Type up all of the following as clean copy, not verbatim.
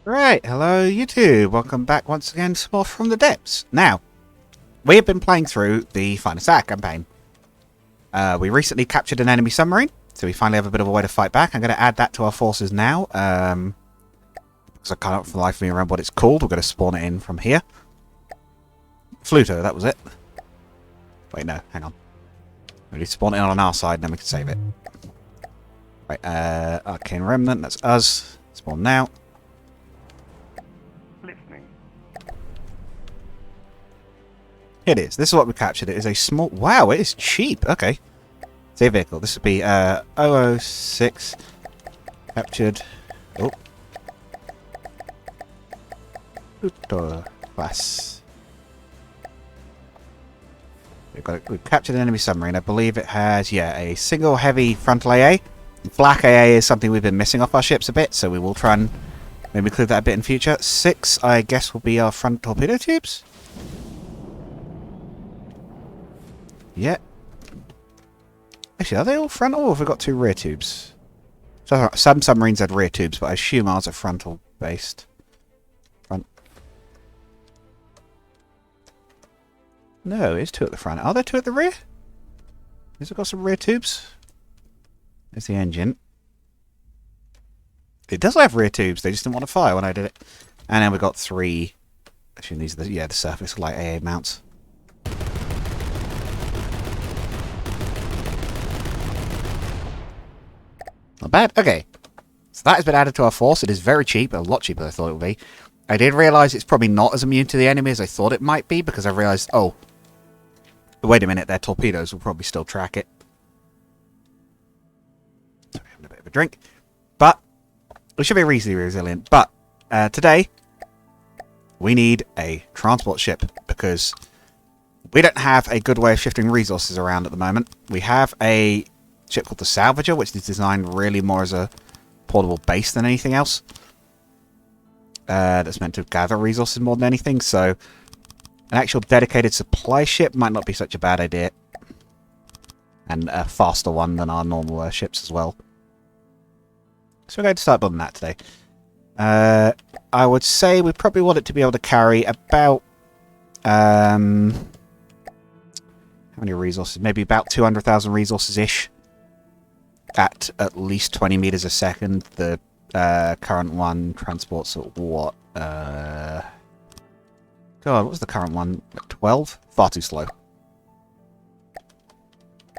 Right, hello YouTube. Welcome back once again to more from the depths. Now, we have been playing through the FTD campaign. We recently captured an enemy submarine, so we finally have a bit of a way to fight back. I'm going to add that to our forces now, because I can't for the life of me remember what it's called. We're going to spawn it in from here. Fluto, that was it. Wait, no, hang on. We need to spawn it in on our side, and then we can save it. Right, Arcane Remnant, that's us. Spawn now. It is. This is what we captured. It is a small... Wow, it is cheap. Okay. Save vehicle. This would be 006. Captured. Oh. Pluto class. We've captured an enemy submarine. I believe it has, yeah, a single heavy frontal AA. Black AA is something we've been missing off our ships a bit, so we will try and maybe include that a bit in future. 6, I guess, will be our front torpedo tubes. Yeah. Actually, are they all frontal or have we got 2 rear tubes? So, some submarines had rear tubes, but I assume ours are frontal based. Front. No, it's 2 at the front. Are there 2 at the rear? Has it got some rear tubes? There's the engine. It does have rear tubes, they just didn't want to fire when I did it. And then we've got 3. Actually, these are the surface light AA mounts. Not bad. Okay. So that has been added to our force. It is very cheap. A lot cheaper than I thought it would be. I did realise it's probably not as immune to the enemy as I thought it might be, because I realised, oh, wait a minute, their torpedoes will probably still track it. Sorry, having a bit of a drink. But, we should be reasonably resilient. But, today, we need a transport ship, because we don't have a good way of shifting resources around at the moment. We have a ship called the Salvager, which is designed really more as a portable base than anything else. That's meant to gather resources more than anything, so an actual dedicated supply ship might not be such a bad idea. And a faster one than our normal ships as well. So we're going to start building that today. I would say we probably want it to be able to carry about... how many resources? Maybe about 200,000 resources-ish. At least 20 meters a second. The current one transports at what? God, what was the current one? 12? Far too slow.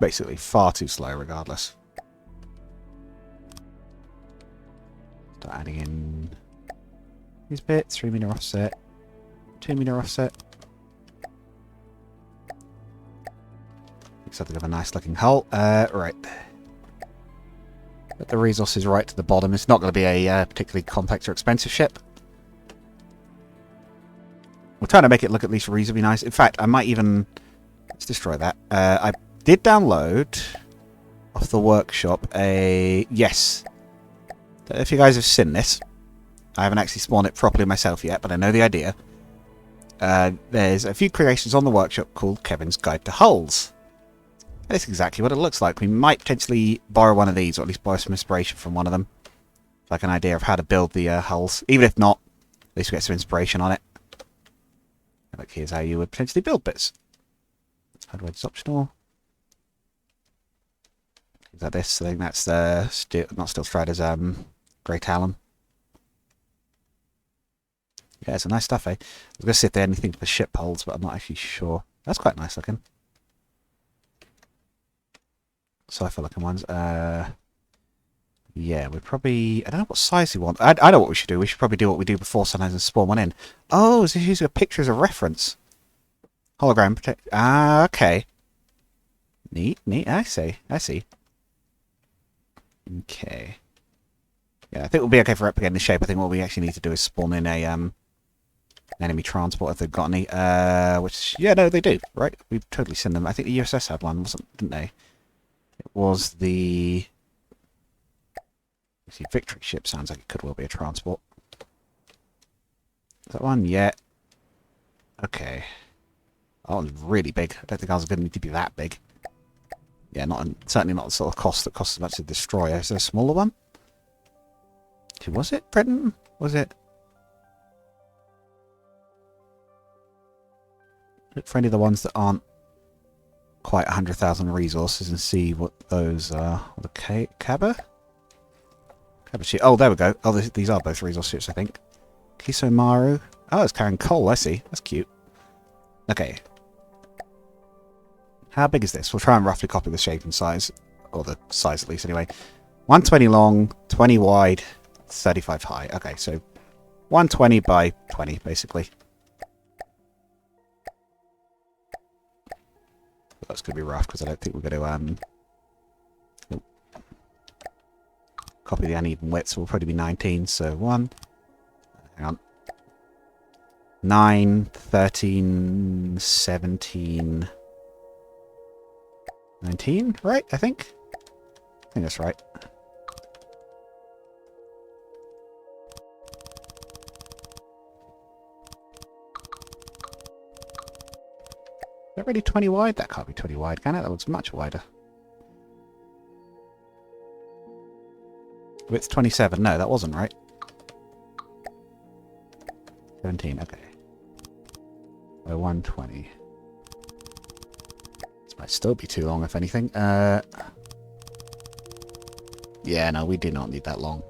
Basically, far too slow regardless. Start adding in these bits. 3 meter offset. 2 meter offset. Looks like they have a nice looking hull. Right. Put the resources right to the bottom. It's not going to be a particularly complex or expensive ship. We're trying to make it look at least reasonably nice. In fact, I might even... Let's destroy that. I did download off the workshop a... Yes. If you guys have seen this. I haven't actually spawned it properly myself yet, but I know the idea. There's a few creations on the workshop called Kevin's Guide to Hulls. That's exactly what it looks like. We might potentially borrow one of these, or at least borrow some inspiration from one of them. Like an idea of how to build the hulls. Even if not, at least we get some inspiration on it. Like, here's how you would potentially build bits. Hardware is optional. Things like this. I think that's not Steel Strider's Grey Talon. Yeah, it's nice stuff, eh? I was going to see if there's anything for ship hulls, but I'm not actually sure. That's quite nice looking. Sci-fi looking ones. Yeah, we probably... I don't know what size we want. I know what we should do. We should probably do what we do before sometimes and spawn one in. Oh, so using a picture as a reference. Hologram protect... Ah, okay. Neat, neat. I see. I see. Okay. Yeah, I think we'll be okay for replicating the shape. I think what we actually need to do is spawn in a enemy transport if they've got any. Which, yeah, no, they do, right? We've totally seen them. I think the USS had one, didn't they? It was the... See, Victory ship sounds like it could well be a transport. Is that one? Yeah. Okay. That one's really big. I don't think ours are going to need to be that big. Yeah, certainly not the sort of cost that costs as much to destroy. Is there a smaller one? Was it Britain? Was it? Look for any of the ones that aren't quite 100,000 resources and see what those are. The Cabba? Cabba sheet. Oh, there we go. Oh, these are both resource ships, I think. Kisomaru. Oh, it's carrying coal, I see. That's cute. Okay. How big is this? We'll try and roughly copy the shape and size. Or the size at least, anyway. 120 long, 20 wide, 35 high. Okay, so 120 by 20, basically. That's going to be rough, because I don't think we're going to copy the uneven width, so we'll probably be 19. So 1, hang on, 9, 13, 17, 19, right, I think? I think that's right. Is that really 20 wide? That can't be 20 wide, can it? That looks much wider. Width's 27. No, that wasn't right. 17, okay. So 120. This might still be too long, if anything. Yeah, no, we do not need that long.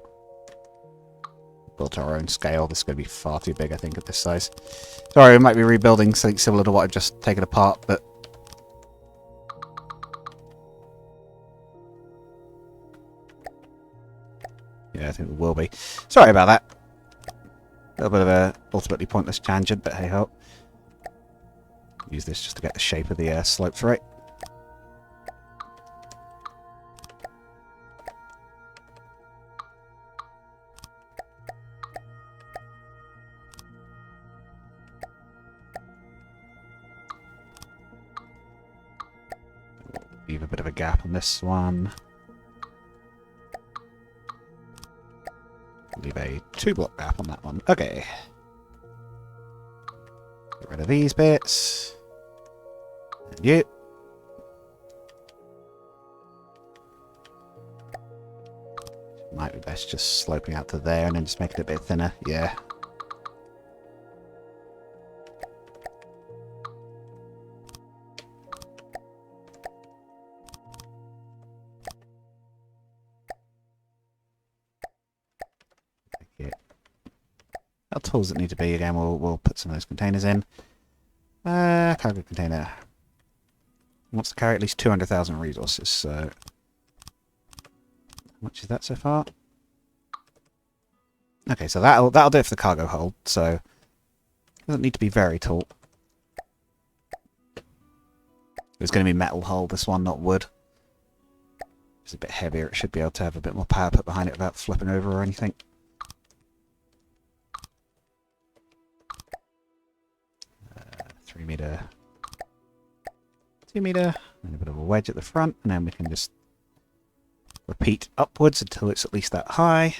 Built our own scale. This is going to be far too big, I think, at this size. Sorry, we might be rebuilding something similar to what I've just taken apart, but... yeah, I think we will be. Sorry about that. A little bit of a ultimately pointless tangent, but hey-ho. Use this just to get the shape of the slopes right. Leave a bit of a gap on this one. Leave a 2-block gap on that one. Okay. Get rid of these bits. And you. Might be best just sloping out to there and then just make it a bit thinner. Yeah. Our tools that need to be, again, we'll put some of those containers in. Cargo container. Wants to carry at least 200,000 resources, so... how much is that so far? Okay, so that'll do it for the cargo hold, so... it doesn't need to be very tall. It's going to be metal hull, this one, not wood. It's a bit heavier, it should be able to have a bit more power put behind it without flipping over or anything. 3 meter, 2 meter, and a bit of a wedge at the front, and then we can just repeat upwards until it's at least that high.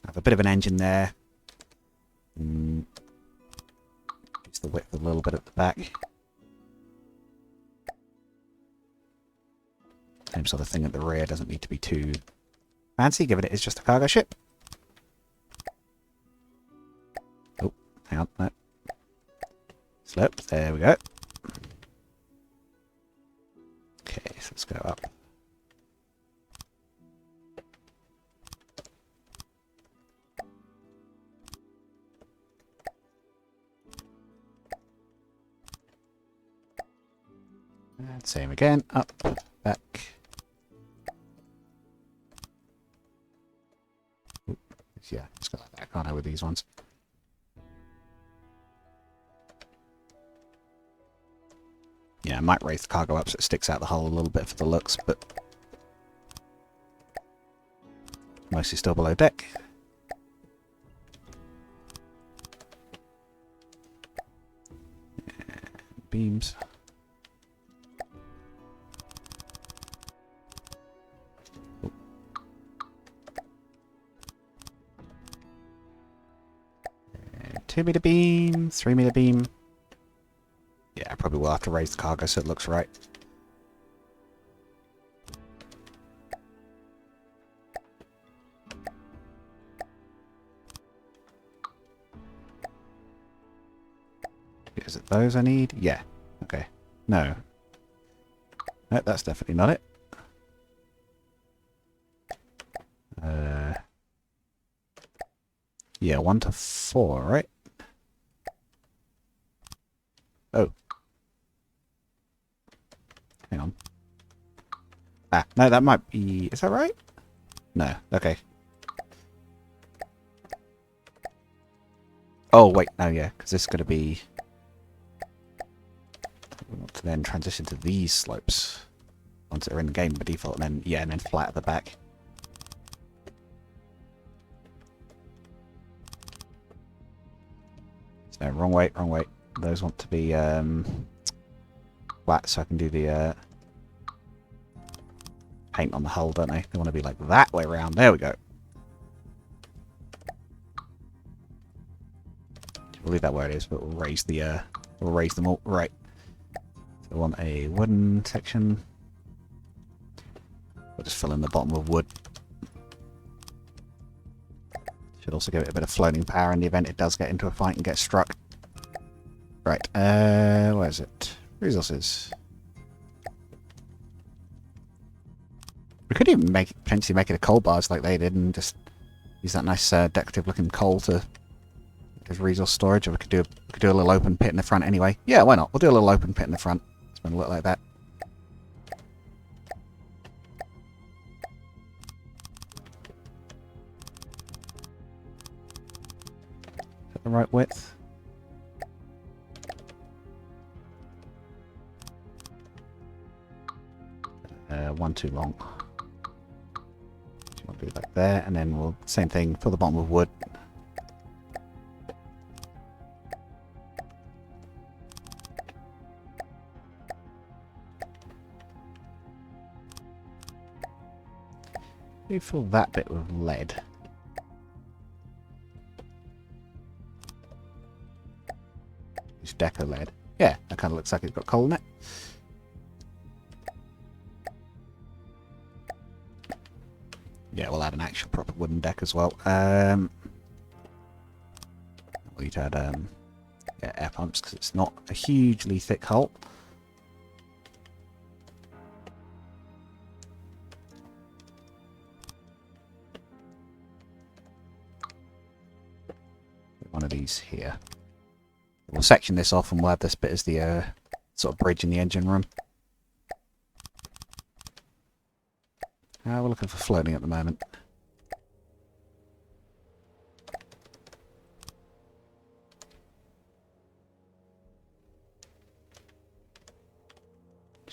Have a bit of an engine there. Use the width a little bit at the back. Same sort of thing at the rear, doesn't need to be too fancy, given it is just a cargo ship. Oh, hang on, no. Slope, there we go. Okay, so let's go up. And same again, up, back. Ooh, yeah, it's got like that, can't I, with these ones? Yeah, I might raise the cargo up so it sticks out the hull a little bit for the looks, but mostly still below deck. And beams. Oh. 2 meter beam, 3 meter beam. Yeah, I probably will have to raise the cargo so it looks right. Is it those I need? Yeah. Okay. No. No, that's definitely not it. Yeah, 1 to 4, right? Oh. Hang on. Ah, no, that might be... Is that right? No. Okay. Oh, wait. No, yeah, because this is going to be... We want to then transition to these slopes once they're in the game by default, and then, yeah, and then flat at the back. No, wrong way, wrong way. Those want to be flat, so I can do the paint on the hull, don't they? They want to be like that way around. There we go. We'll leave that where it is, but we'll raise them all. Right. So we want a wooden section. We'll just fill in the bottom with wood. Should also give it a bit of floating power in the event it does get into a fight and get struck. Right, where is it? Resources. We could even potentially make it a coal bars like they did and just use that nice decorative looking coal to as resource storage, or we could do a little open pit in the front anyway. Yeah, why not? We'll do a little open pit in the front. It's going to look like that. Is that the right width? One too long. So we'll do it like there, and then we'll same thing. Fill the bottom with wood. Maybe fill that bit with lead. Use deco lead. Yeah, that kind of looks like it's got coal in it. Yeah, we'll add an actual proper wooden deck as well. We'll need to add yeah, air pumps because it's not a hugely thick hull. One of these here. We'll section this off and we'll add this bit as the sort of bridge in the engine room. We're looking for floating at the moment.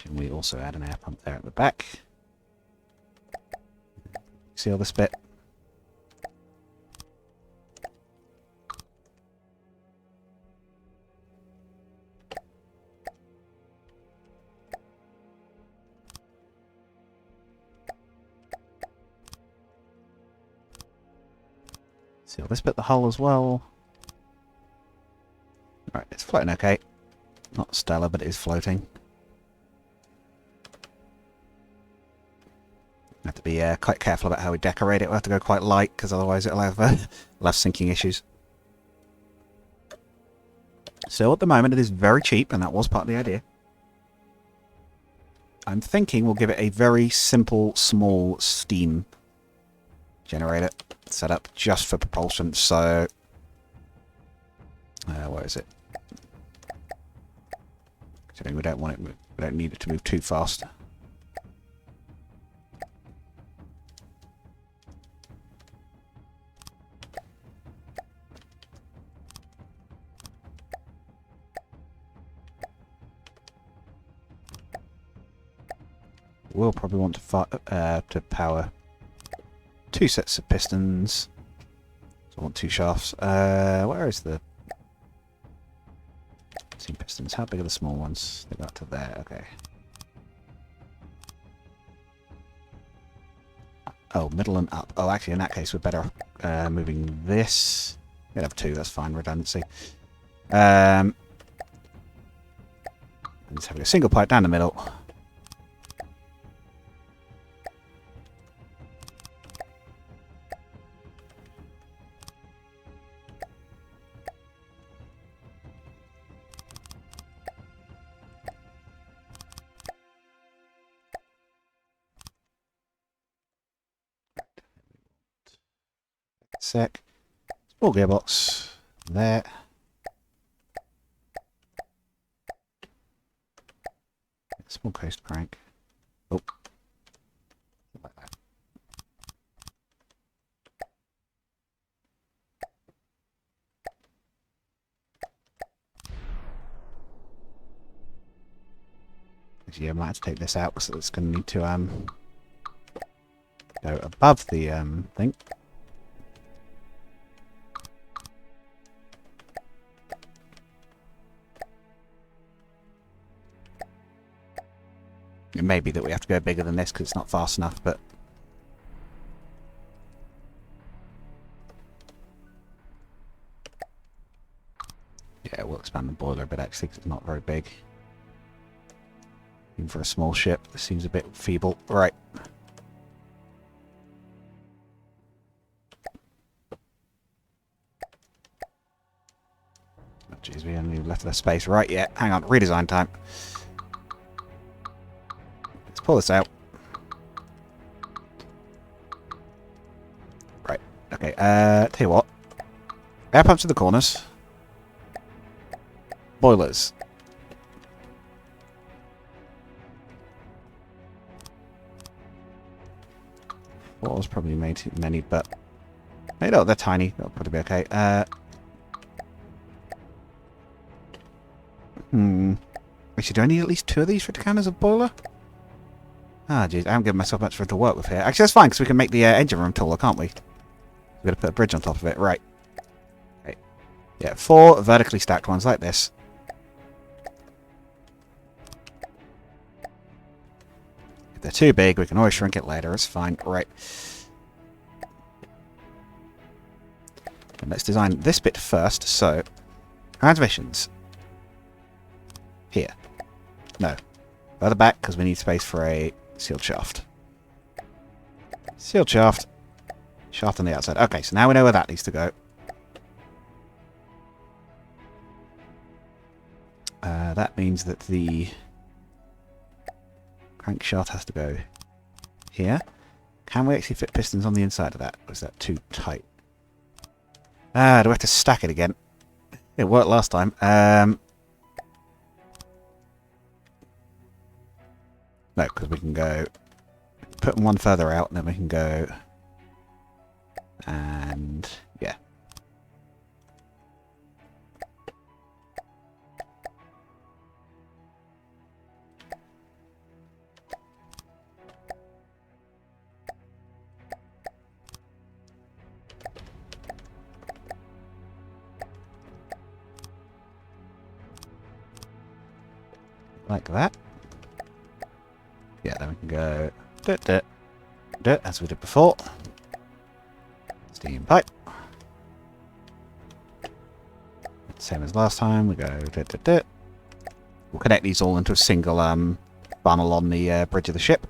And we also add an air pump there at the back. Seal this bit. Seal this bit the hull as well. Right, it's floating okay. Not stellar, but it is floating. We have to be quite careful about how we decorate it. We'll have to go quite light, because otherwise it'll have sinking issues. So at the moment it is very cheap, and that was part of the idea. I'm thinking we'll give it a very simple, small steam generator set up just for propulsion. So, where is it? Considering we don't want it, we don't need it to move too fast. We'll probably want to power 2 sets of pistons. So I want 2 shafts. Where is the 2 pistons? How big are the small ones? They go up to there. Okay. Oh, middle and up. Oh, actually, in that case, we're better moving this. We'll have 2. That's fine. Redundancy. And just having a single pipe down the middle. Sec. Small gearbox. There. Small coast crank. Oh. Like that. Actually, I might have to take this out because it's going to need to go above the thing. It may be that we have to go bigger than this because it's not fast enough, but... yeah, we'll expand the boiler a bit actually because it's not very big. Even for a small ship, this seems a bit feeble. Right. Oh, jeez, we only left enough space. Right, yeah. Hang on. Redesign time. Let's pull this out. Right. Okay, tell you what. Air pumps in the corners. Boilers. Boilers probably made too many, but... hey, no, they're tiny. That'll probably be okay. Actually, do I need at least 2 of these for the cannons of boiler? Ah, jeez, I haven't given myself much for it to work with here. Actually, that's fine, because we can make the engine room taller, can't we? We've got to put a bridge on top of it. Right. Okay. Yeah, 4 vertically stacked ones like this. If they're too big, we can always shrink it later. It's fine. Right. And let's design this bit first. So, transmissions. Here. No. Further back, because we need space for a sealed shaft. Sealed shaft. Shaft on the outside. Okay, so now we know where that needs to go. That means that the crankshaft has to go here. Can we actually fit pistons on the inside of that? Or is that too tight? Do we have to stack it again? It worked last time. No, because we can go... put one further out, and then we can go... and... yeah. Like that. Yeah, then we can go... as we did before. Steam pipe. Same as last time, we go... We'll connect these all into a single funnel on the bridge of the ship.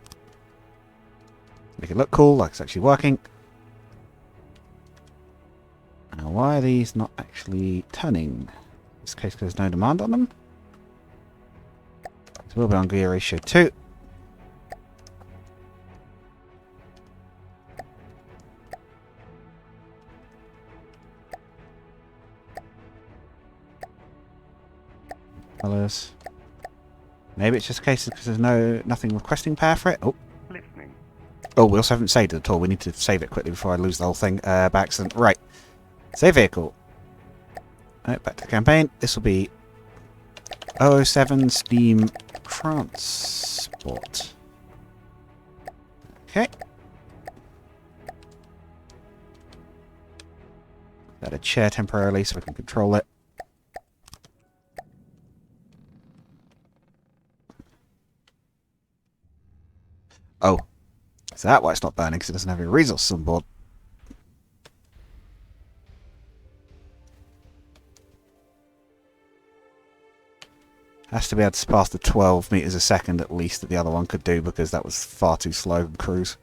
Make it look cool, like it's actually working. Now, why are these not actually turning? In this case, because there's no demand on them. So we'll be on gear ratio 2. Colors. Maybe it's just a case because there's nothing requesting power for it. Oh. Listening. Oh, we also haven't saved it at all. We need to save it quickly before I lose the whole thing by accident. Right. Save vehicle. Right, back to the campaign. This will be 007 Steam Transport. Okay. Set a chair temporarily so we can control it. Oh. Is that why it's not burning? Because it doesn't have any resources on board. Has to be able to pass the 12 meters a second at least that the other one could do, because that was far too slow in cruise.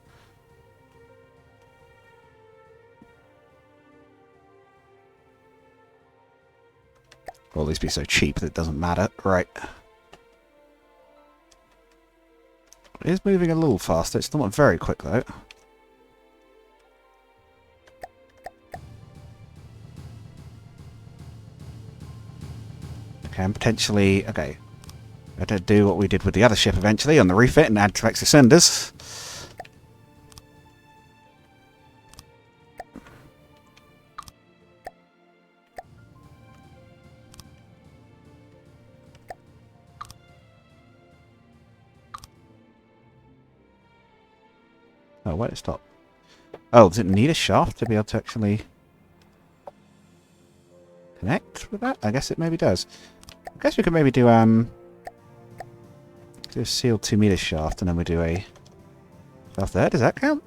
Or at least be so cheap that it doesn't matter. Right. It is moving a little faster. It's not very quick though. Okay, and potentially... Okay. Better do what we did with the other ship eventually on the refit and add 2 extra cylinders. Oh, where did it stop? Oh, does it need a shaft to be able to actually connect with that? I guess it maybe does. I guess we could maybe do a sealed 2 meter shaft and then we do a shaft there. Does that count?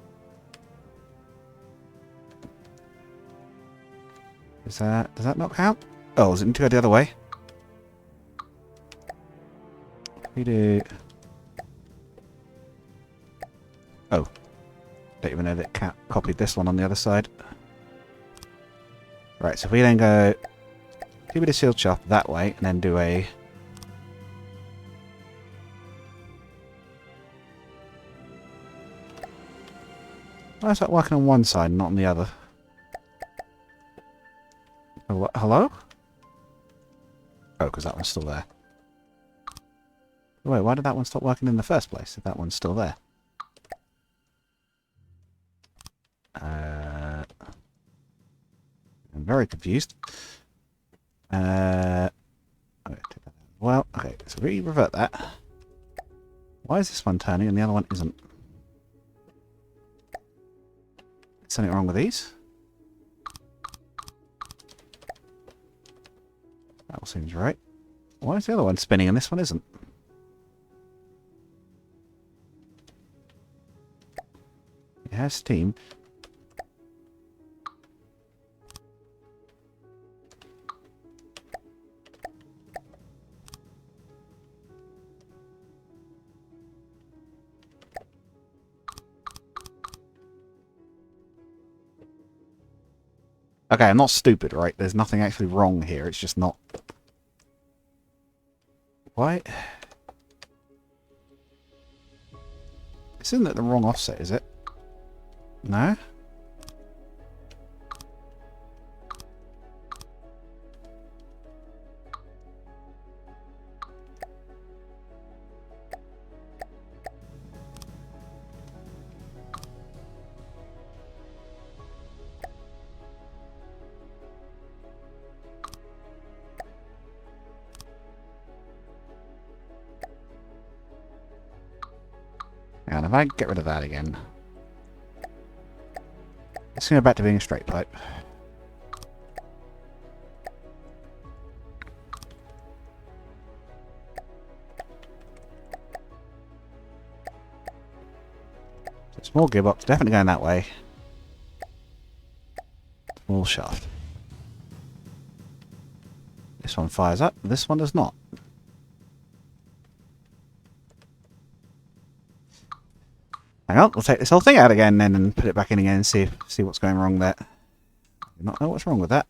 Does that not count? Oh, does it need to go the other way? We do... Oh. Don't even know that Cat copied this one on the other side. Right, so if we then go... Give it a sealed shaft that way, and then do a... Why is that working on one side and not on the other? Oh, what? Hello? Oh, because that one's still there. Wait, why did that one stop working in the first place if that one's still there? I'm very confused. Well, okay, so we revert that. Why is this one turning and the other one isn't? Is something wrong with these? That all seems right. Why is the other one spinning and this one isn't? It has steam. Okay, I'm not stupid, right? There's nothing actually wrong here. It's just not... Why? This isn't at the wrong offset, is it? No? And if I get rid of that again, let's go back to being a straight pipe. So small gearbox, definitely going that way. Small shaft. This one fires up, this one does not. Hang on, we'll take this whole thing out again then and put it back in again and see what's going wrong there. I do not know what's wrong with that.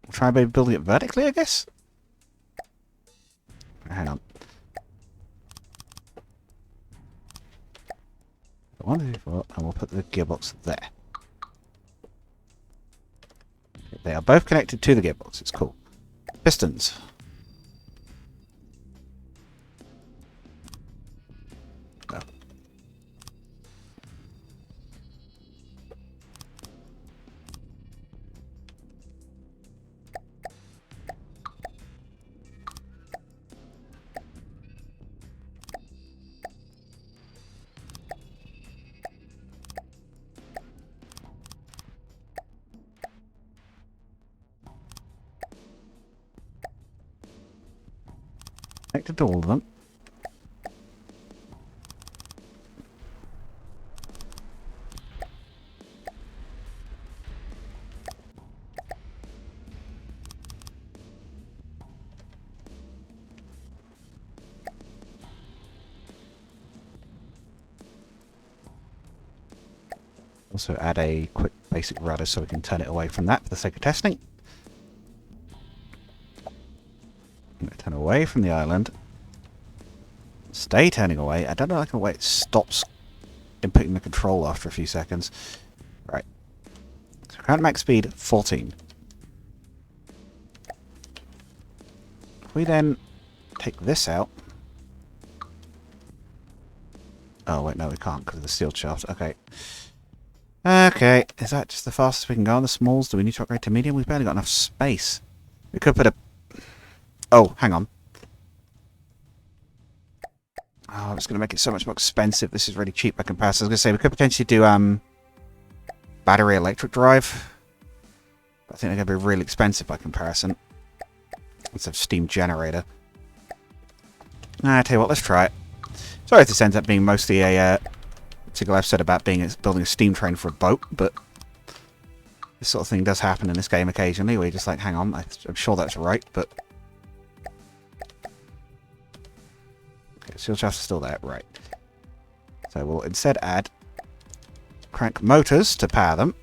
We'll try maybe building it vertically, I guess? Hang on. 1, 2, 4, and we'll put the gearbox there. Okay, they are both connected to the gearbox, it's cool. Pistons. No. Connected to all of them. Also add a quick basic rudder so we can turn it away from that for the sake of testing. I'm going to turn away from the island. Stay turning away. I don't know like the way it stops inputting the control after a few seconds. Right. So current max speed 14. we then take this out... Oh, wait, no, we can't because of the steel shaft. Okay. Okay, is that just the fastest we can go on the smalls? Do we need to upgrade to medium? We've barely got enough space. We could put a... Oh, hang on. Oh, it's going to make it so much more expensive. This is really cheap by comparison. I was going to say, we could potentially do battery electric drive. I think they're going to be really expensive by comparison. Instead of steam generator. I tell you what, let's try it. Sorry if this ends up being mostly a single episode about building a steam train for a boat, but this sort of thing does happen in this game occasionally, where you're just like, hang on, I'm sure that's right, but... Okay, steel shafts are still there, right. So we'll instead add crank motors to power them.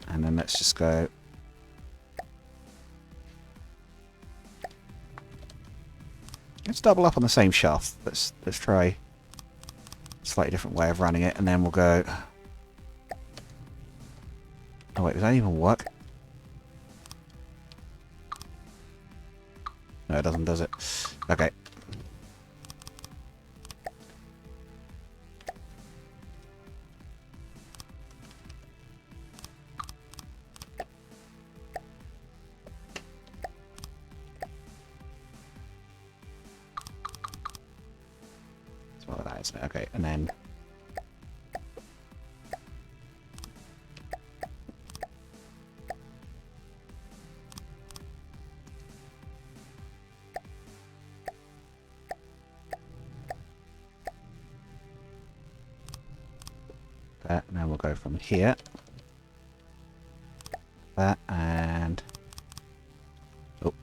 And then let's just go... Let's double up on the same shaft. Let's try a slightly different way of running it, and then we'll go... Oh wait, does that even work? No, it doesn't, does it? Okay. Well, that isn't it. Okay, and then that, and then we'll go from here, that, and oh.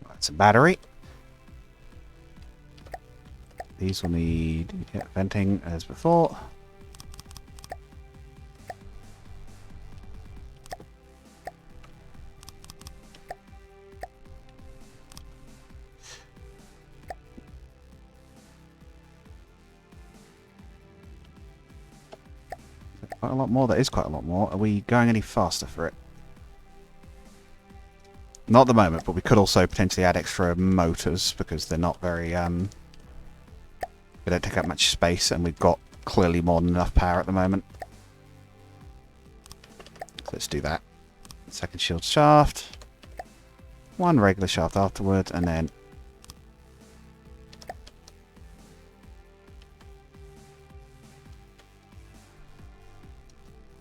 That's a battery. These will need venting as before. Quite a lot more. That is quite a lot more. Are we going any faster for it? Not at the moment, but we could also potentially add extra motors because they're not very... they don't take up much space, and we've got clearly more than enough power at the moment. So let's do that. Second shield shaft. One regular shaft afterwards, and then...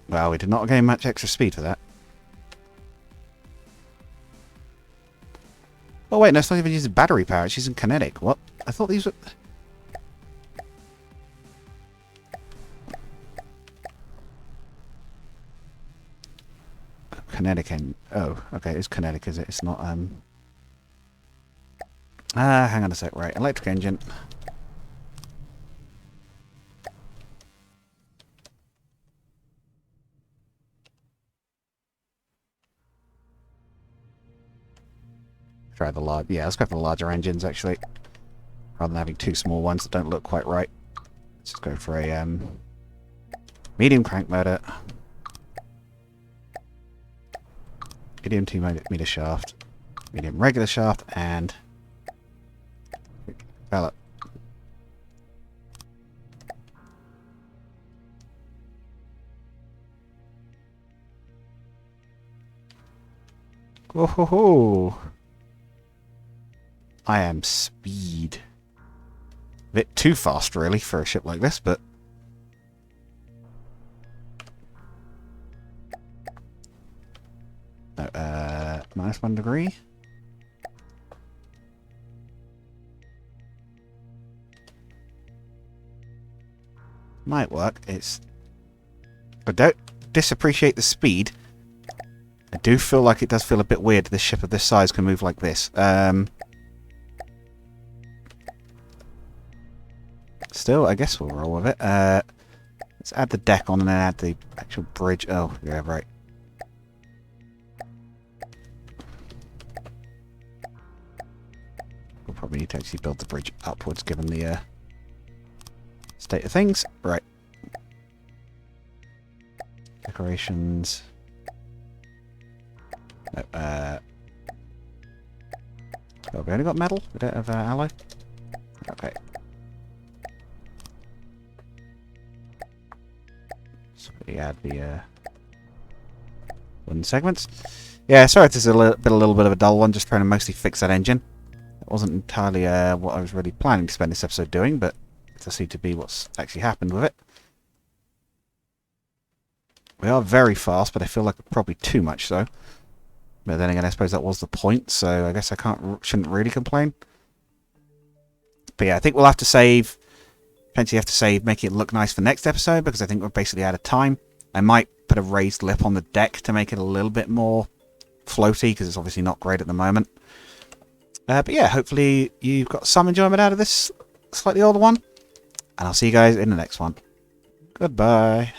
Well, we did not gain much extra speed for that. Oh wait, no, it's not even using battery power, it's using kinetic. What? I thought these were... Kinetic and... Oh, okay, it's kinetic, is it? It's not, hang on a sec, right. Electric engine. Try the large... Yeah, let's go for the larger engines, actually. Rather than having two small ones that don't look quite right. Let's just go for a, medium crank motor. Medium 2-meter shaft. Medium regular shaft, and... Pellet. Whoa ho ho! I am speed. A bit too fast, really, for a ship like this, but... No, -1 degree. Might work. It's... I don't disappreciate the speed. I do feel like it does feel a bit weird this ship of this size can move like this. still, I guess we'll roll with it. Let's add the deck on and then add the actual bridge. Oh, yeah, right. We'll probably need to actually build the bridge upwards given the state of things. Right. Decorations. No, oh, we only got metal? We don't have alloy? Okay. So we add the wooden segments. Yeah, sorry if this is a little bit of a dull one, just trying to mostly fix that engine. It wasn't entirely what I was really planning to spend this episode doing, but it does seem to be what's actually happened with it. We are very fast, but I feel like probably too much so. But then again, I suppose that was the point, so I guess I shouldn't really complain. But yeah, I think we'll have to save. Potentially have to save, make it look nice for next episode, because I think we're basically out of time. I might put a raised lip on the deck to make it a little bit more floaty, because it's obviously not great at the moment. But yeah, hopefully you've got some enjoyment out of this slightly older one. And I'll see you guys in the next one. Goodbye.